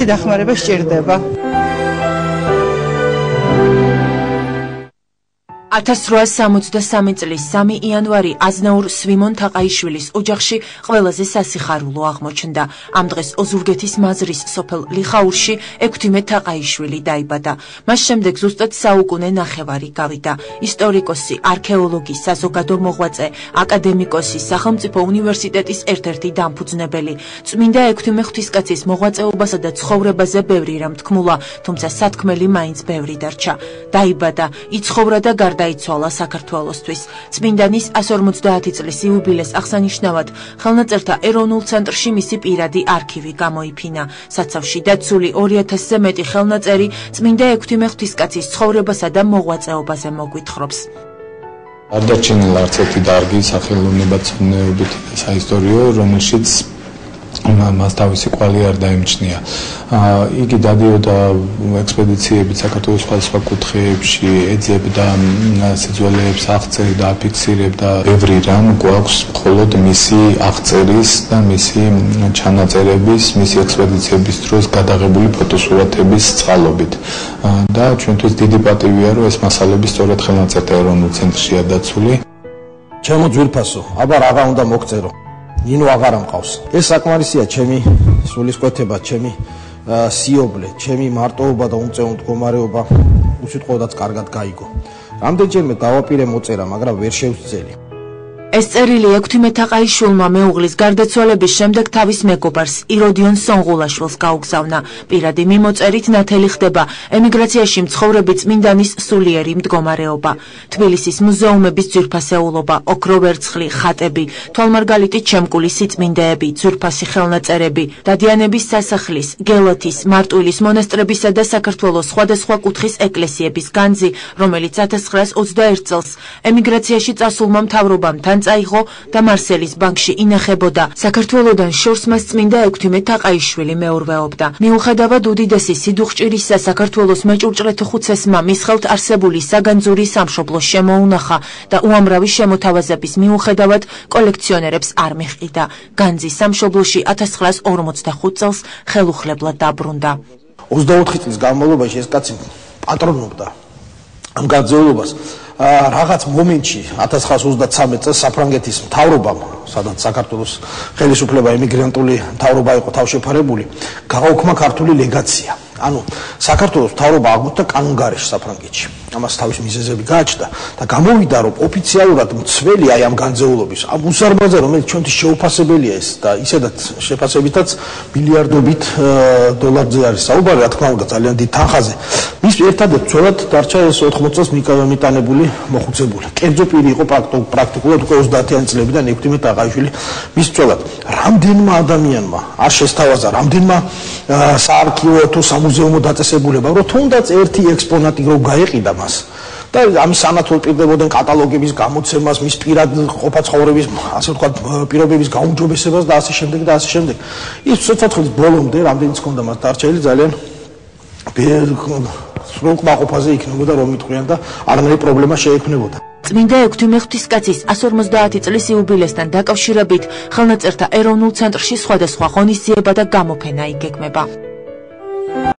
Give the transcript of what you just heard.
ერთადერთი დახმარება სჭირდება. 1863 წლის 3 იანვარი აზნაურ სვიმონ თაყაიშვილის ოჯახში ყველაზე სასიხარულო აღმოჩნდა. ამ დღეს ოზურგეთის მაზრის სოფელ ლიხაურში ექვთიმე თაყაიშვილი დაიბადა. მას შემდეგ ზუსტად საუკუნე ნახევარი გავიდა. ისტორიკოსი, არქეოლოგი, საზოგადო მოღვაწე, აკადემიკოსი, სახელმწიფო უნივერსიტეტის ერთ-ერთი დამფუძნებელი. წმინდა ექვთიმე ღვთისკაცის მოღვაწეობასა და ცხოვრებაზე ბევრი რამ თქმულა, თუმცა სათქმელი მაინც ბევრი დარჩა. დაიბადა, იცხოვრა და გარდაიცვალა საქართველოსთვის. წმინდანის 150 წლის იუბილეს აღსანიშნავად ხელნაწერთა ეროვნულ ცენტრში მისი პირადი არქივი გამოიფინა. საცავში დაცული 2000-ზე მეტი ხელნაწერი წმინდა ექვთიმე ღვთისკაცის ცხოვრებასა და მოღვაწეობაზე მოგვითხრობს. არ დარჩენილა არც ერთი დარგი სახელოვნებათმცოდნეობით საისტორიო, რომელშიც მას თავისი კვალი არ დაემჩნია. იგი დადიოდა ექსპედიციებით საქართველოს სხვადასხვა კუთხეებში, ეძებდა სიძველეებს, აღწერდა, აფიქსირებდა. ბევრი რამ გვაქვს მხოლოდ მისი აღწერის და მისი ჩანაწერების, მისი ექსპედიციების დროს გადაღებული ფოტოსურათების წყალობით. და ჩვენთვის დიდი პატივია, რომ ეს მასალები სწორედ ხელნაწერთა ეროვნულ ცენტრშია დაცული. ჩემო ძვირფასო, აბა რაღა უნდა მოგწერო. ნინო აღარ ამყავს. ეს საკმარისია ჩემი სულისკვეთება, ჩემი სიობლე, ჩემი მარტოობა და უმწევნო მდგომარეობა უსიტყვოდაც კარგად გაიგო. რამდენჯერმე დავაპირე მოწერა, მაგრამ ვერ შევსწელი. ეს წერილი ექვთიმე თაყაიშვილმა მეუღლის გარდაცვალების შემდეგ თავის მეგობარს იროდიონ სონღულაშვილს გაუგზავნა. პირადი მიმოწერით ნათელი ხდება ემიგრაციაში მცხოვრები წმინდანის სულიერი მდგომარეობა. თბილისის მუზეუმების ძვირფასეულობა, ოქროვერცხლი, ხატები, თვალმარგალიტი ჩემკული სიწმინდეები, ძვირფასი ხელნაწერები, დადიანების სასახლის, გელათის, მარტვილის მონასტრებისა და საქართველოს სხვადასხვა კუთხის ეკლესიების განძი, რომელიც 1921 წელს ემიგრაციაში წასულმა მთავრობამ წაიღო და მარსელის ბანკში ინახებოდა. საქართველოდან შორს მას წმინდა ექვთიმე თაყაიშვილი მეურვეობდა. მიუხედავად უდიდესი სიდუხჭირისა, საქართველოს მეჭურჭრეთ ხუცესმა მის ხელთ არსებული საგანძური სამშობლო შემოუნახა და უამრავი შემოთავაზების მიუხედავად კოლექციონერებს არ მიჰყიდა. განძი სამშობლოში 1945 წელს ხელუხლებლად დაბრუნდა. 24 წლის განმავლობაში ეს კაცი პატრონობდა ამ გაძეულობას. რაღაც მომენტში 1923 წელს საფრანგეთის მთავრობამ, სადაც საქართველოს ხელისუფლება ემიგრანტული მთავრობა იყო თავშეფარებული, გააუქმა ქართული ლეგაცია. ანუ საქართველოს მთავრობა აღმოჩნდა კანონგარეშე საფრანგეთში. ამას თავის მიზეზები გააჩნდა და გამოვიდა, რომ ოფიციალურად მცველი აი ამ განძეულობის, ამ უსარბაზე, რომელიც ჩვენთვის შეუფასებელია ეს და ისედაც შეფასებითაც მილიარდობით დოლარზე არის საუბარი, რა თქმა უნდა, ძალიან დიდ თანხაზე. მის ერთადერთ ცოლად დარჩა ეს 80 წელს მიტანებული მოხუცებული. კერძო პირი იყო პრაქტიკულად უკვე 30-იანი წლებიდან ექვთიმე თაყაიშვილი მის ცოლად. რამდენმა ადამიანმა არ შესთავაზა, რამდენმა საარქივო თუ სამუზეუმო დაწესებულება, რომ თუნდაც ერთი ექსპონატი რო გაეყიდა მას და ამის სანაცვლოდ პირდებოდნენ კატალოგების გამოცემას, მის პირად ყოფა ცხოვრების, ასე ვთქვათ, პირობების გაუმჯობესებას და ასე შემდეგ და ასე შემდეგ. ის ცოცხლის ბოლომდე რამდენიც ჰქონდა მას დარჩენილი ძალიან სრულ კმაყოფაზე იქნებოდა რომ მიტყვიან და არანაირი პრობლემა შეექმნებოდა. წმინდა ექვთიმე ღვთისკაცის 150 წლის იუბილესთან დაკავშირებით ხელნაწერთა ეროვნულ ცენტრში სხვადასხვა ღონისძიება და გამოფენა იგეგმება.